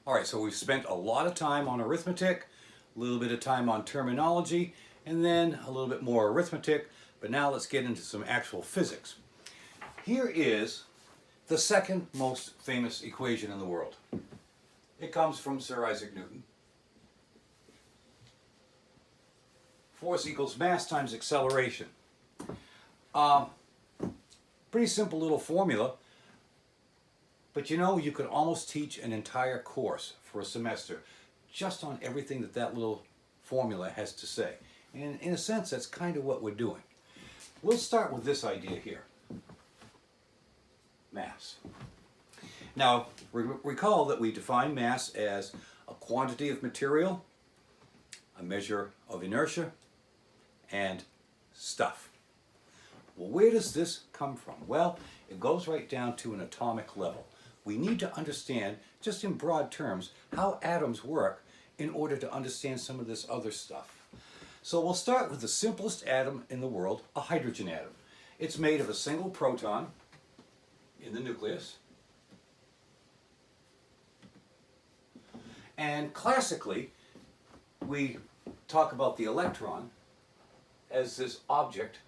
All right, so we've spent a lot of time on arithmetic, a little bit of time on terminology, and then a little bit more arithmetic, but now let's get into some actual physics. Here is the second most famous equation in the world. It comes from Sir Isaac Newton. Force equals mass times acceleration. Pretty simple little formula, but you know, you could almost teach an entire course for a semester just on everything that that little formula has to say. And in a sense, that's kind of what we're doing. We'll start with this idea here. Mass. Now, recall that we define mass as a quantity of material, a measure of inertia, and stuff. Well, where does this come from? Well, it goes right down to an atomic level. We need to understand, just in broad terms, how atoms work in order to understand some of this other stuff. So we'll start with the simplest atom in the world, a hydrogen atom. It's made of a single proton in the nucleus. And classically, we talk about the electron as this object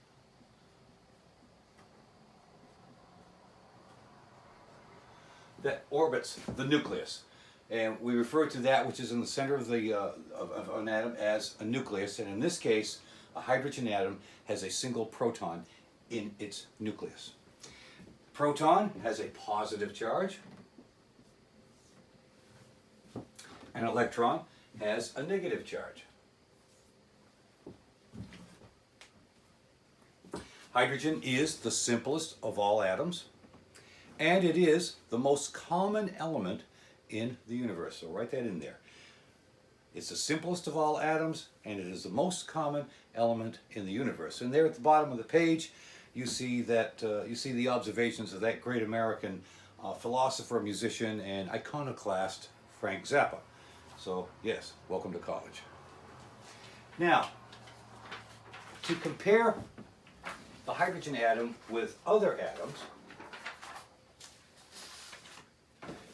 that orbits the nucleus. And we refer to that which is in the center of the of an atom as a nucleus. And in this case, a hydrogen atom has a single proton in its nucleus. Proton has a positive charge. An electron has a negative charge. Hydrogen is the simplest of all atoms, and it is the most common element in the universe. So write that in there. It's the simplest of all atoms, and it is the most common element in the universe. And there at the bottom of the page, you see that you see the observations of that great American philosopher, musician, and iconoclast Frank Zappa. So yes, welcome to college. Now, to compare the hydrogen atom with other atoms,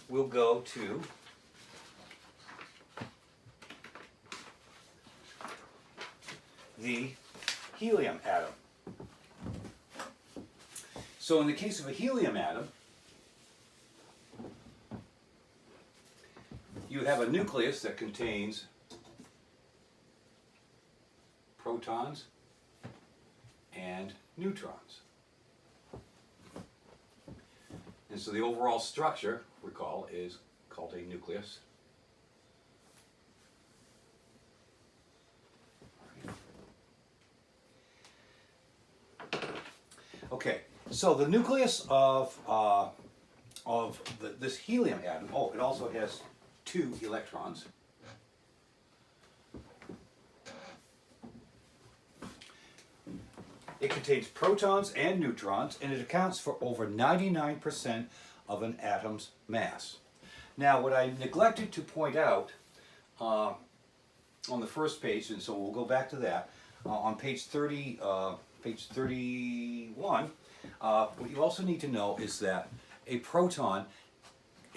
we'll go to the helium atom. So in the case of a helium atom, you have a nucleus that contains protons and neutrons. And so the overall structure, recall, is called a nucleus. Okay, so the nucleus of this helium atom, oh, it also has 2 electrons. It contains protons and neutrons, and it accounts for over 99% of an atom's mass. Now, what I neglected to point out on the first page, and so we'll go back to that, on page 31, what you also need to know is that a proton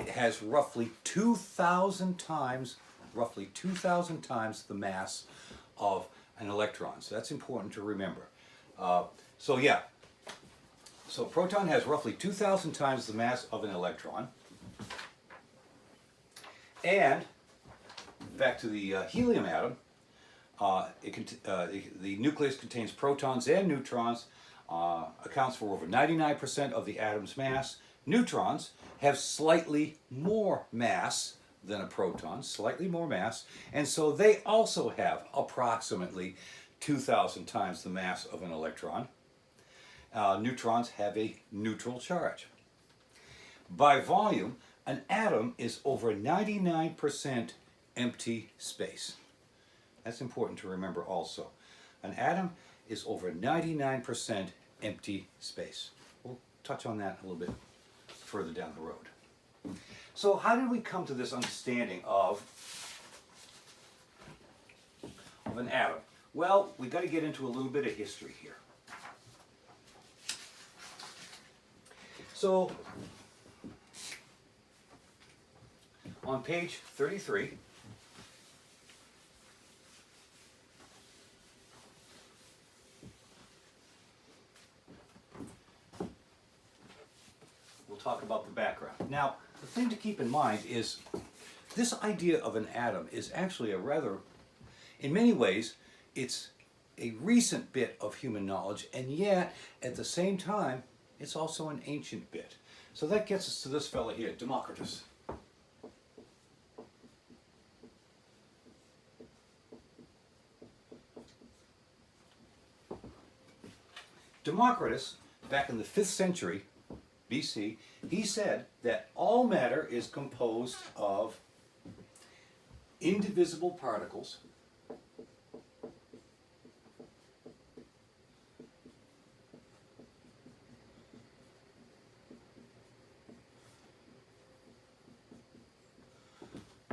has roughly 2,000 times the mass of an electron. So that's important to remember. So a proton has roughly 2,000 times the mass of an electron. And back to the helium atom, the nucleus contains protons and neutrons, accounts for over 99% of the atom's mass. Neutrons have slightly more mass than a proton, slightly more mass, and so they also have approximately 2,000 times the mass of an electron. Neutrons have a neutral charge. By volume, an atom is over 99% empty space. That's important to remember also. An atom is over 99% empty space. We'll touch on that a little bit further down the road. So how did we come to this understanding of an atom? Well, we've got to get into a little bit of history here. So on page 33, we'll talk about the background. Now, the thing to keep in mind is this idea of an atom is actually a rather, in many ways, it's a recent bit of human knowledge, and yet, at the same time, it's also an ancient bit. So that gets us to this fellow here, Democritus. Democritus, back in the 5th century BC, he said that all matter is composed of indivisible particles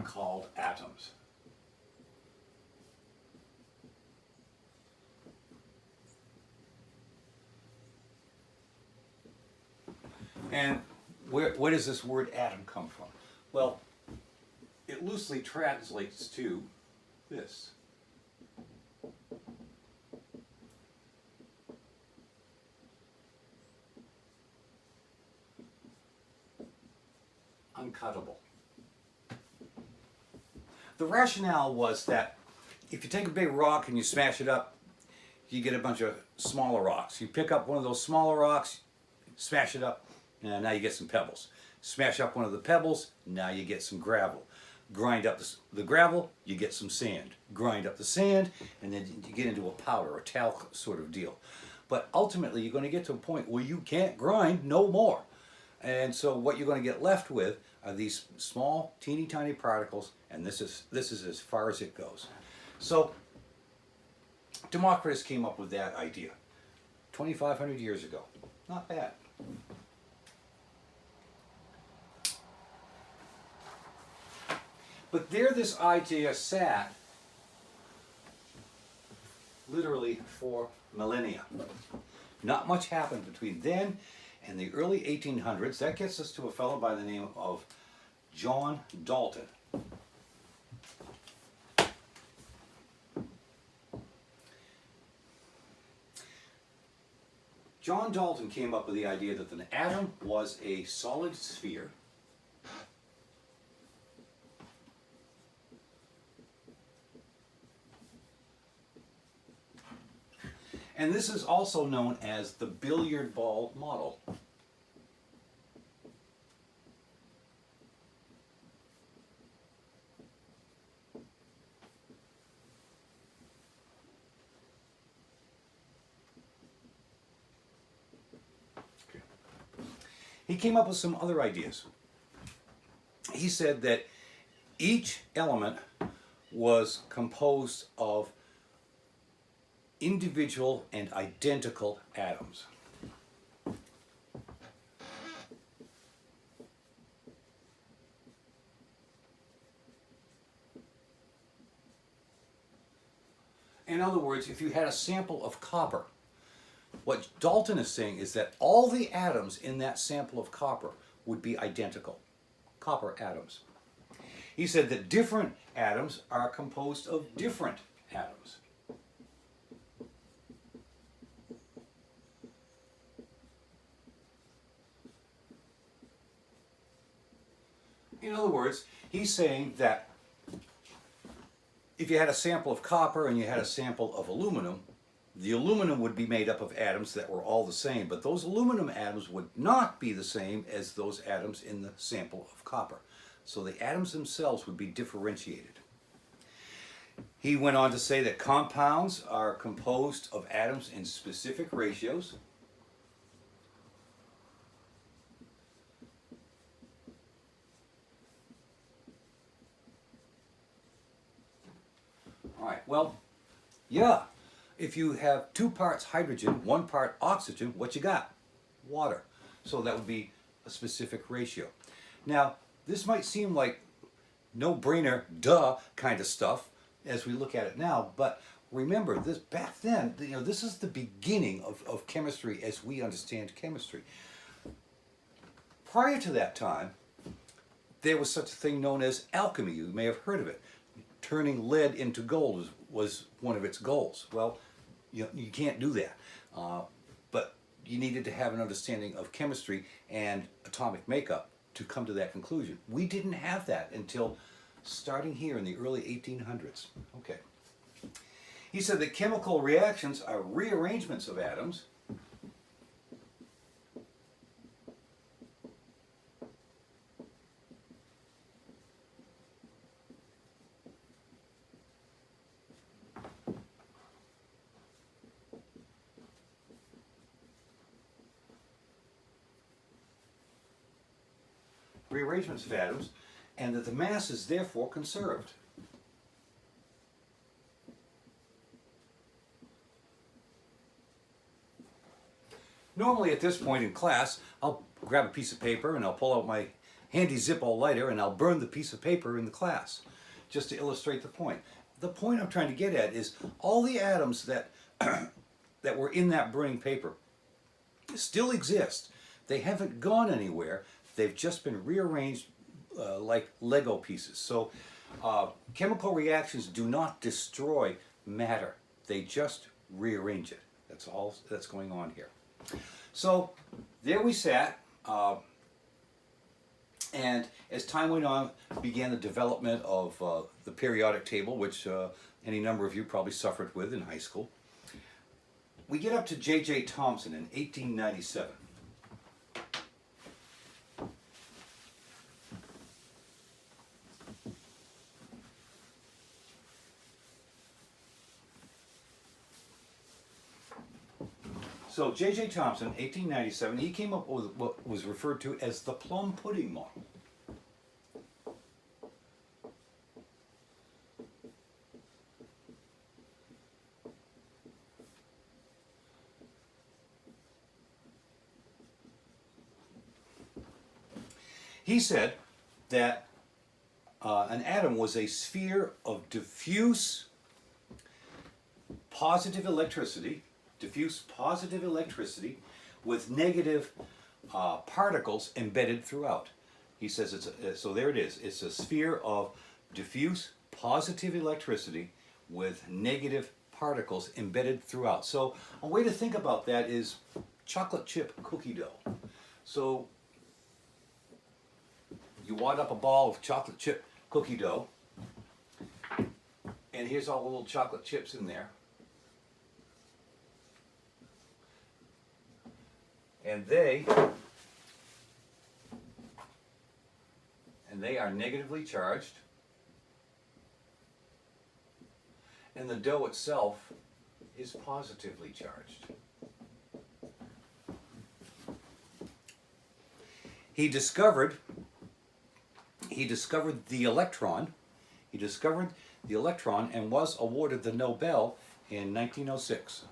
called atoms. And where does this word atom come from? Well, it loosely translates to this. Uncuttable. The rationale was that if you take a big rock and you smash it up, you get a bunch of smaller rocks. You pick up one of those smaller rocks, smash it up, and now you get some pebbles. Smash up one of the pebbles, now you get some gravel. Grind up the gravel, you get some sand. Grind up the sand, and then you get into a powder, a talc sort of deal. But ultimately, you're going to get to a point where you can't grind no more. And so what you're going to get left with are these small, teeny tiny particles, and this is as far as it goes. So Democritus came up with that idea 2,500 years ago. Not bad. But there this idea sat literally for millennia. Not much happened between then and the early 1800s. That gets us to a fellow by the name of John Dalton. John Dalton came up with the idea that an atom was a solid sphere and this is also known as the billiard ball model. He came up with some other ideas. He said that each element was composed of individual and identical atoms. In other words, if you had a sample of copper, what Dalton is saying is that all the atoms in that sample of copper would be identical, copper atoms. He said that different atoms are composed of different atoms. In other words, he's saying that if you had a sample of copper and you had a sample of aluminum, the aluminum would be made up of atoms that were all the same, but those aluminum atoms would not be the same as those atoms in the sample of copper. So the atoms themselves would be differentiated. He went on to say that compounds are composed of atoms in specific ratios. All right, well, yeah. If you have 2 parts hydrogen, 1 part oxygen, what you got? Water. So that would be a specific ratio. Now, this might seem like no-brainer, duh kind of stuff as we look at it now, but remember, this back then, this is the beginning of chemistry as we understand chemistry. Prior to that time, there was such a thing known as alchemy. You may have heard of it. Turning lead into gold was one of its goals. Well, you can't do that. But you needed to have an understanding of chemistry and atomic makeup to come to that conclusion. We didn't have that until starting here in the early 1800s. Okay. He said that chemical reactions are rearrangements of atoms of atoms, and that the mass is therefore conserved. Normally at this point in class, I'll grab a piece of paper and I'll pull out my handy Zippo lighter and I'll burn the piece of paper in the class, just to illustrate the point. The point I'm trying to get at is all the atoms that, that were in that burning paper still exist. They haven't gone anywhere. They've just been rearranged like Lego pieces. So chemical reactions do not destroy matter. They just rearrange it. That's all that's going on here. So there we sat, and as time went on, began the development of the periodic table, which any number of you probably suffered with in high school. We get up to J.J. Thomson in 1897. So J.J. Thomson, 1897, he came up with what was referred to as the plum pudding model. He said that an atom was a sphere of diffuse positive electricity with negative particles embedded throughout. He says so there it is. It's a sphere of diffuse positive electricity with negative particles embedded throughout. So a way to think about that is chocolate chip cookie dough. So you wad up a ball of chocolate chip cookie dough, and here's all the little chocolate chips in there. And they are negatively charged, and the dough itself is positively charged. He discovered the electron. He discovered the electron and was awarded the Nobel in 1906.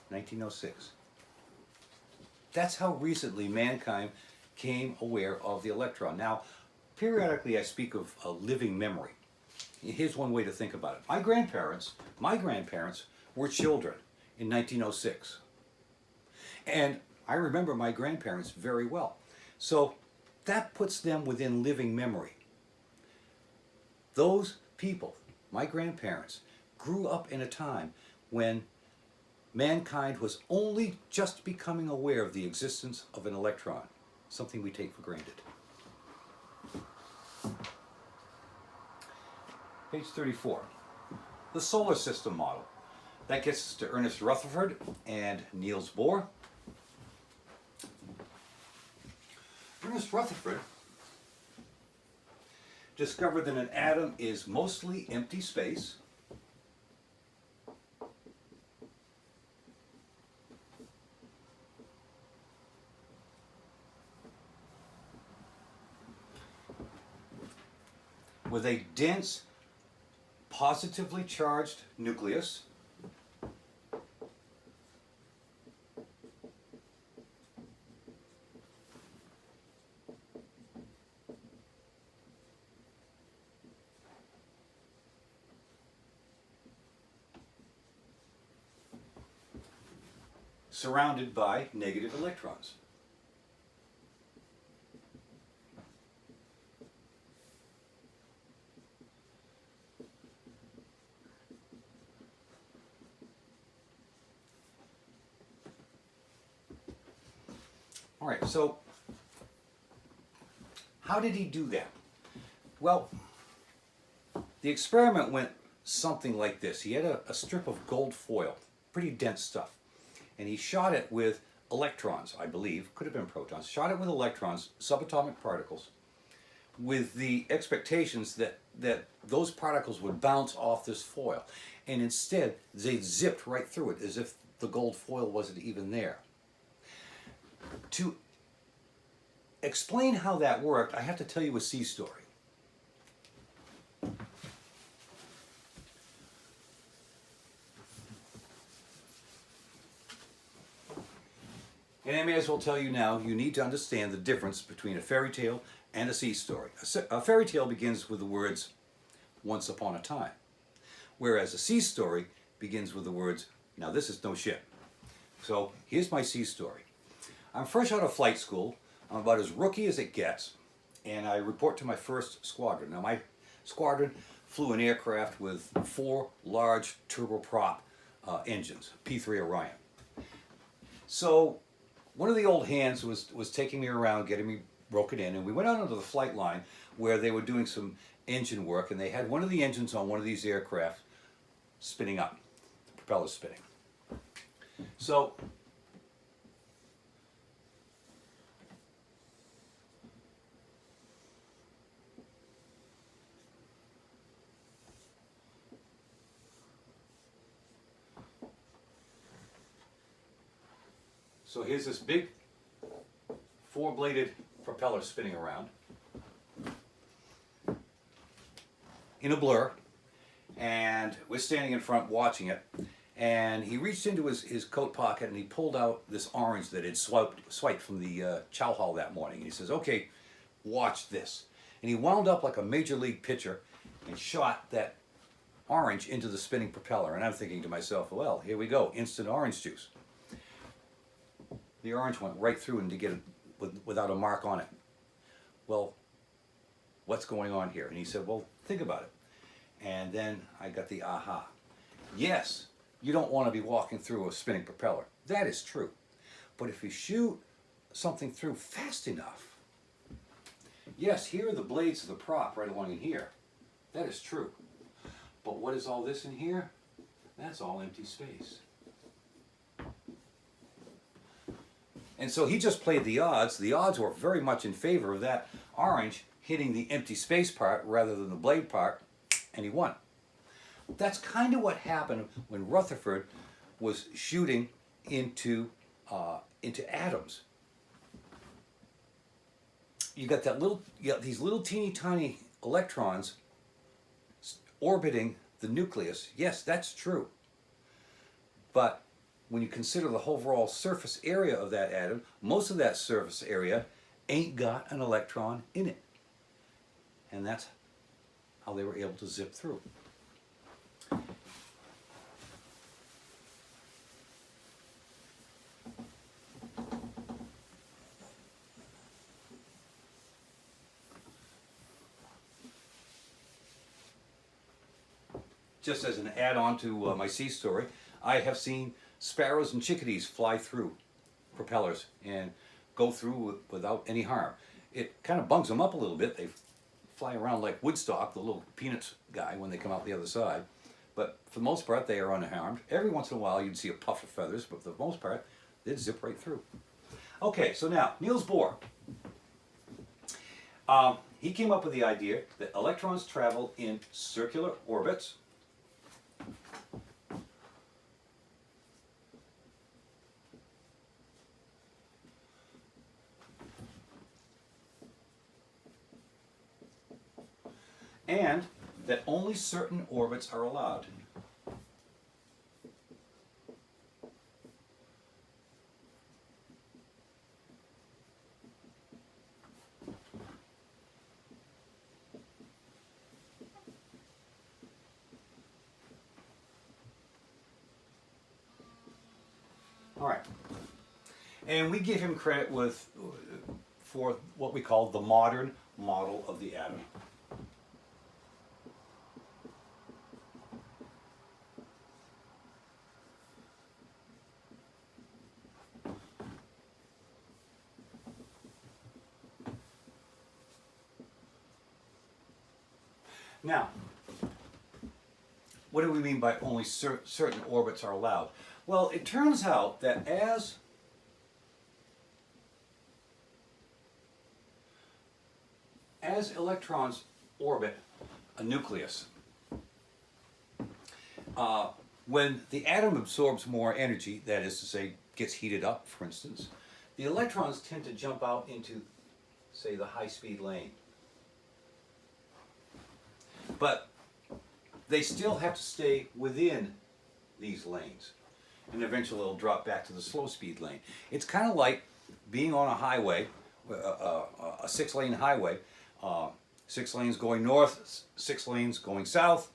1906. That's how recently mankind became aware of the electron. Now, periodically I speak of a living memory. Here's one way to think about it. My grandparents were children in 1906. And I remember my grandparents very well. So that puts them within living memory. Those people, my grandparents, grew up in a time when mankind was only just becoming aware of the existence of an electron, something we take for granted. Page 34. The solar system model. That gets us to Ernest Rutherford and Niels Bohr. Ernest Rutherford discovered that an atom is mostly empty space with a dense, positively charged nucleus surrounded by negative electrons. All right, so how did he do that? Well, the experiment went something like this. He had a strip of gold foil, pretty dense stuff, and he shot it with electrons, I believe, could have been protons, shot it with electrons, subatomic particles, with the expectations that those particles would bounce off this foil. And instead, they zipped right through it as if the gold foil wasn't even there. To explain how that worked, I have to tell you a sea story. And I may as well tell you now, you need to understand the difference between a fairy tale and a sea story. A fairy tale begins with the words, once upon a time. Whereas a sea story begins with the words, now this is no shit. So here's my sea story. I'm fresh out of flight school. I'm about as rookie as it gets. And I report to my first squadron. Now my squadron flew an aircraft with 4 large turboprop engines, P-3 Orion. So one of the old hands was taking me around, getting me broken in, and we went out onto the flight line where they were doing some engine work, and they had one of the engines on one of these aircraft spinning up, the propeller spinning. So here's this big 4-bladed propeller spinning around in a blur, and we're standing in front watching it, and he reached into his coat pocket and he pulled out this orange that he'd swiped from the chow hall that morning, and he says, okay, watch this. And he wound up like a major league pitcher and shot that orange into the spinning propeller, and I'm thinking to myself, well, here we go, instant orange juice. The orange went right through and to get it without a mark on it. Well, what's going on here? And he said, well, think about it. And then I got the aha. Yes, you don't want to be walking through a spinning propeller. That is true. But if you shoot something through fast enough, yes, here are the blades of the prop right along in here. That is true. But what is all this in here? That's all empty space. And so he just played the odds. The odds were very much in favor of that orange hitting the empty space part rather than the blade part, and he won. That's kind of what happened when Rutherford was shooting into atoms. You got these little teeny tiny electrons orbiting the nucleus. Yes, that's true. But when you consider the overall surface area of that atom, most of that surface area ain't got an electron in it. And that's how they were able to zip through. Just as an add-on to my sea story, I have seen sparrows and chickadees fly through propellers and go through without any harm. It kind of bungs them up a little bit. They fly around like Woodstock, the little peanuts guy, when they come out the other side. But for the most part, they are unharmed. Every once in a while, you'd see a puff of feathers, but for the most part, they'd zip right through. Okay, so now, Niels Bohr. He came up with the idea that electrons travel in circular orbits. And that only certain orbits are allowed. All right. And we give him credit for what we call the modern model of the atom. Now, what do we mean by only certain orbits are allowed? Well, it turns out that as electrons orbit a nucleus, when the atom absorbs more energy, that is to say, gets heated up, for instance, the electrons tend to jump out into, say, the high-speed lane. But they still have to stay within these lanes, and eventually it'll drop back to the slow-speed lane. It's kind of like being on a highway, a 6-lane highway, 6 lanes going north, 6 lanes going south,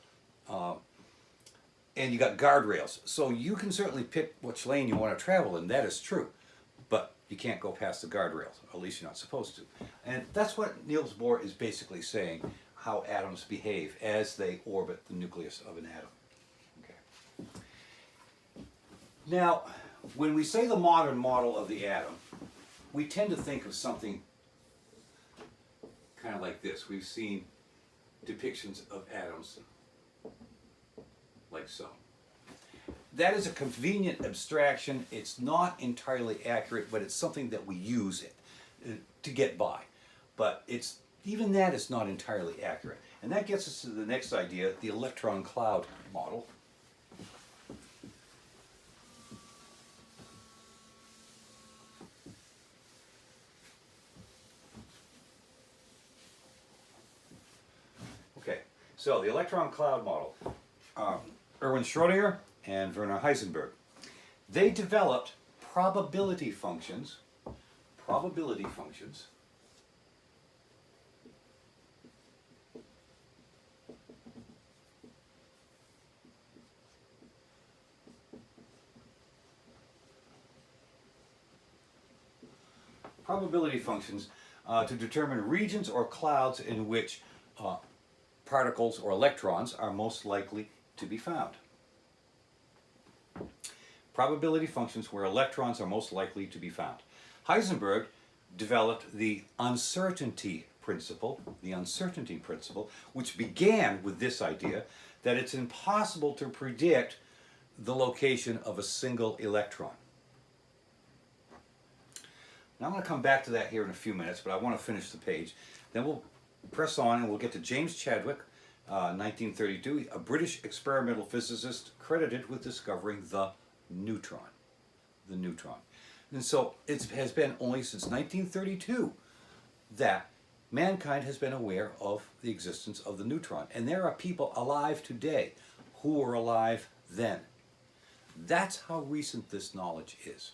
and you got guardrails. So you can certainly pick which lane you want to travel in, that is true. But you can't go past the guardrails, or at least you're not supposed to. And that's what Niels Bohr is basically saying, how atoms behave as they orbit the nucleus of an atom. Okay. Now, when we say the modern model of the atom, we tend to think of something kind of like this. We've seen depictions of atoms like so. That is a convenient abstraction. It's not entirely accurate, but it's something that we use it to get by. But even that is not entirely accurate. And that gets us to the next idea, the electron cloud model. Okay, so the electron cloud model. Erwin Schrödinger and Werner Heisenberg. They developed probability functions to determine regions or clouds in which particles or electrons are most likely to be found. Probability functions where electrons are most likely to be found. Heisenberg developed the uncertainty principle, which began with this idea that it's impossible to predict the location of a single electron. Now I'm going to come back to that here in a few minutes, but I want to finish the page. Then we'll press on and we'll get to James Chadwick, 1932, a British experimental physicist credited with discovering the neutron. And so it has been only since 1932 that mankind has been aware of the existence of the neutron. And there are people alive today who were alive then. That's how recent this knowledge is.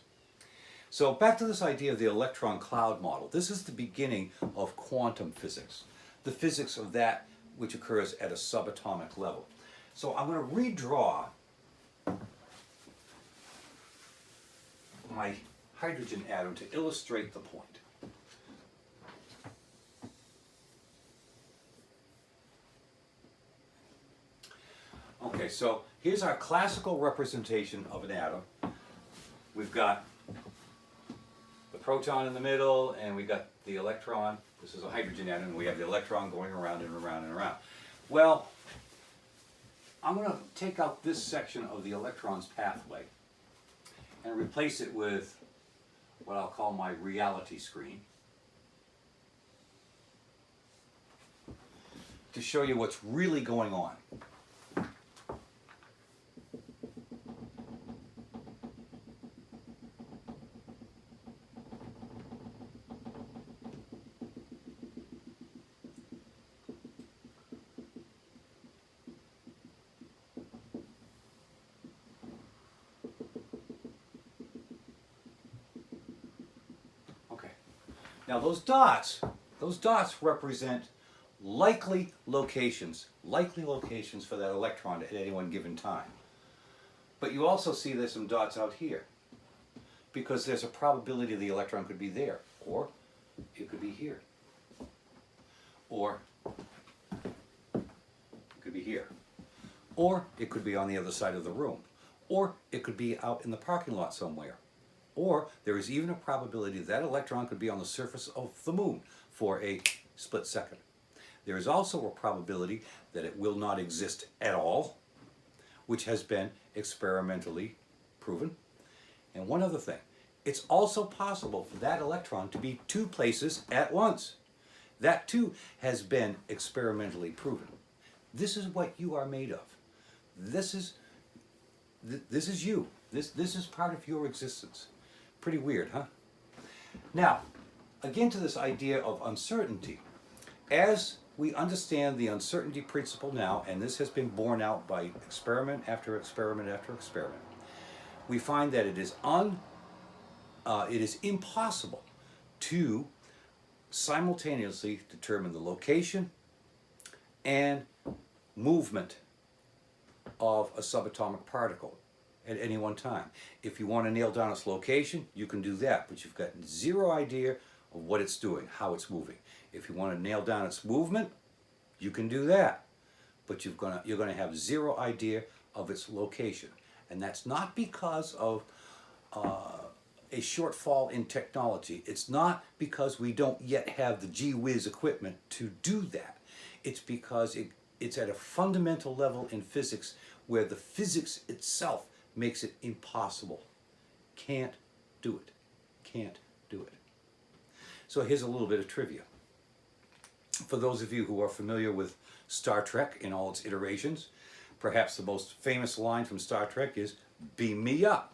So back to this idea of the electron cloud model. This is the beginning of quantum physics, the physics of that which occurs at a subatomic level. So I'm going to redraw my hydrogen atom to illustrate the point. Okay, so here's our classical representation of an atom. We've got the proton in the middle, and we've got the electron. This is a hydrogen atom, and we have the electron going around and around and around. Well, I'm going to take out this section of the electron's pathway and replace it with what I'll call my reality screen to show you what's really going on. Now those dots represent likely locations for that electron at any one given time. But you also see there's some dots out here because there's a probability the electron could be there, or it could be here, or it could be here, or it could be on the other side of the room, or it could be out in the parking lot somewhere. Or there is even a probability that electron could be on the surface of the moon for a split second. There is also a probability that it will not exist at all, which has been experimentally proven. And one other thing, it's also possible for that electron to be two places at once. That too has been experimentally proven. This is what you are made of. This is you. This is part of your existence. Pretty weird, huh? Now, again to this idea of uncertainty. As we understand the uncertainty principle now, and this has been borne out by experiment after experiment after experiment, we find that it is impossible to simultaneously determine the location and movement of a subatomic particle at any one time. If you want to nail down its location, you can do that, but you've got zero idea of what it's doing, how it's moving. If you want to nail down its movement, you can do that, but you're going to have zero idea of its location. And that's not because of a shortfall in technology. It's not because we don't yet have the gee whiz equipment to do that. It's because it's at a fundamental level in physics where the physics itself makes it impossible. Can't do it. Can't do it. So here's a little bit of trivia. For those of you who are familiar with Star Trek in all its iterations, perhaps the most famous line from Star Trek is, "Beam me up."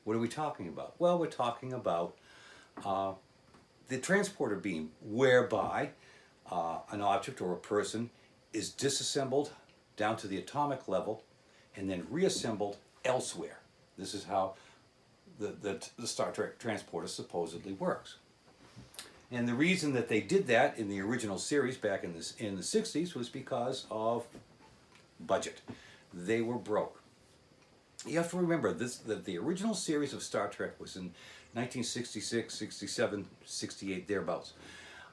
What are we talking about? Well, we're talking about the transporter beam, whereby an object or a person is disassembled down to the atomic level and then reassembled elsewhere. This is how the Star Trek transporter supposedly works. And the reason that they did that in the original series back in the 60s was because of budget. They were broke. You have to remember that the original series of Star Trek was in 1966, 67, 68, thereabouts.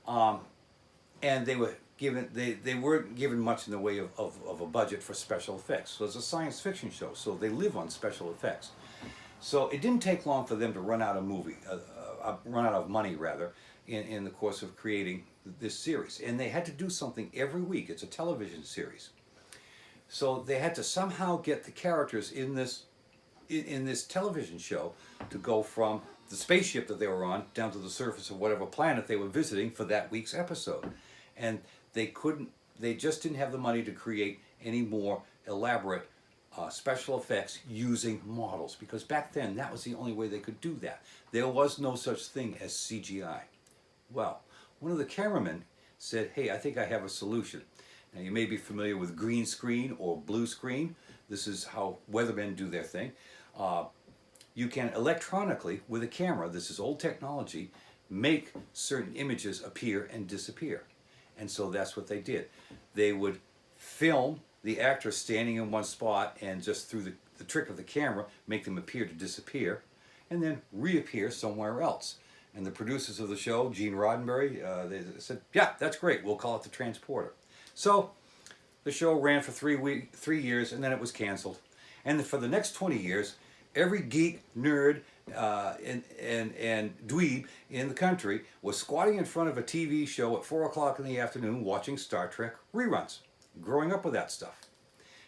And they weren't given much in the way of a budget for special effects. So it's a science fiction show, so they live on special effects. So it didn't take long for them to run out of money rather, in the course of creating this series. And they had to do something every week. It's a television series. So they had to somehow get the characters in this television show to go from the spaceship that they were on down to the surface of whatever planet they were visiting for that week's episode. And they just didn't have the money to create any more elaborate special effects using models, because back then that was the only way they could do that. There was no such thing as CGI. Well, one of the cameramen said, "Hey, I think I have a solution." Now, you may be familiar with green screen or blue screen. This is how weathermen do their thing. You can electronically, with a camera, this is old technology, make certain images appear and disappear. And so that's what they did. They would film the actor standing in one spot and just through the trick of the camera make them appear to disappear and then reappear somewhere else. And the producers of the show, Gene Roddenberry, they said, "Yeah, that's great. We'll call it the Transporter." So the show ran for 3 years, and then it was canceled. And for the next 20 years, every geek, nerd, and dweeb in the country was squatting in front of a TV show at 4 o'clock in the afternoon watching Star Trek reruns, growing up with that stuff.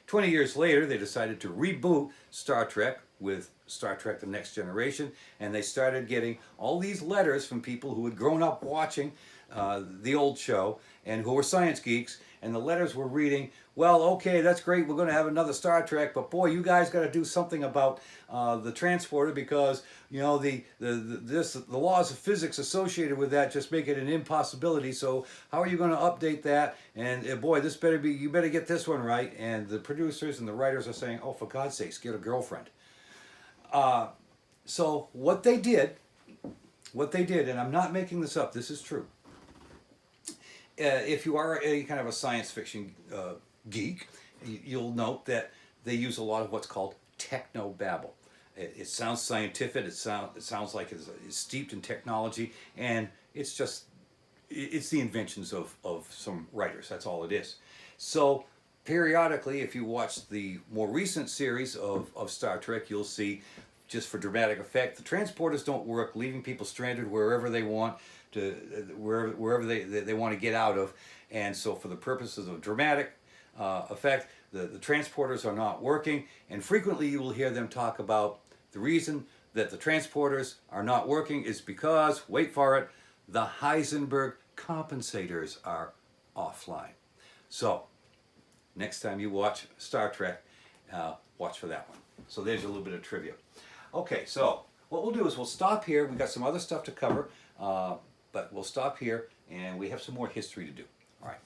20 years later, they decided to reboot Star Trek with Star Trek The Next Generation, and they started getting all these letters from people who had grown up watching the old show and who were science geeks, and the letters were reading, "Well, okay, that's great, we're going to have another Star Trek, but boy, you guys got to do something about the transporter, because you know the laws of physics associated with that just make it an impossibility. So how are you going to update that? And boy, this better be, you better get this one right." And the producers and the writers are saying, "Oh, for God's sakes, get a girlfriend." So what they did, and I'm not making this up, this is true. If you are a kind of a science fiction geek, you'll note that they use a lot of what's called techno-babble. It sounds scientific, it sounds like it's steeped in technology, and it's the inventions of some writers, that's all it is. So periodically, if you watch the more recent series of Star Trek, you'll see just for dramatic effect. The transporters don't work, leaving people stranded wherever they want to, wherever they want to get out of. And so for the purposes of dramatic effect, the transporters are not working. And frequently you will hear them talk about the reason that the transporters are not working is because, wait for it, the Heisenberg compensators are offline. So next time you watch Star Trek, watch for that one. So there's a little bit of trivia. Okay, so what we'll do is we'll stop here. We've got some other stuff to cover, but we'll stop here, and we have some more history to do. All right.